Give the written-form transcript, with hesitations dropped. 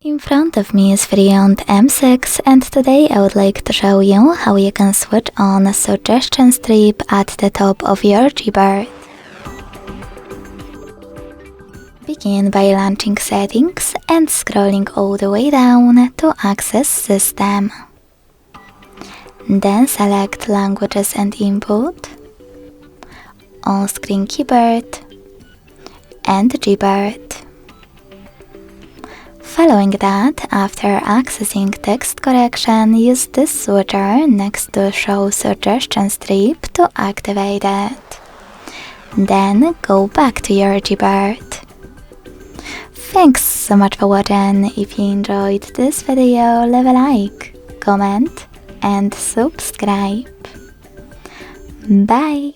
In front of me is FreeYond M6, and today I would like to show you how you can switch on a suggestion strip at the top of your Gboard. Begin by launching Settings and scrolling all the way down to access System. Then select Languages and Input, On-Screen Keyboard and Gboard. Following that, after accessing text correction, use this switcher next to Show Suggestion Strip to activate it. Then go back to your Gboard. Thanks so much for watching. If you enjoyed this video, leave a like, comment and subscribe. Bye!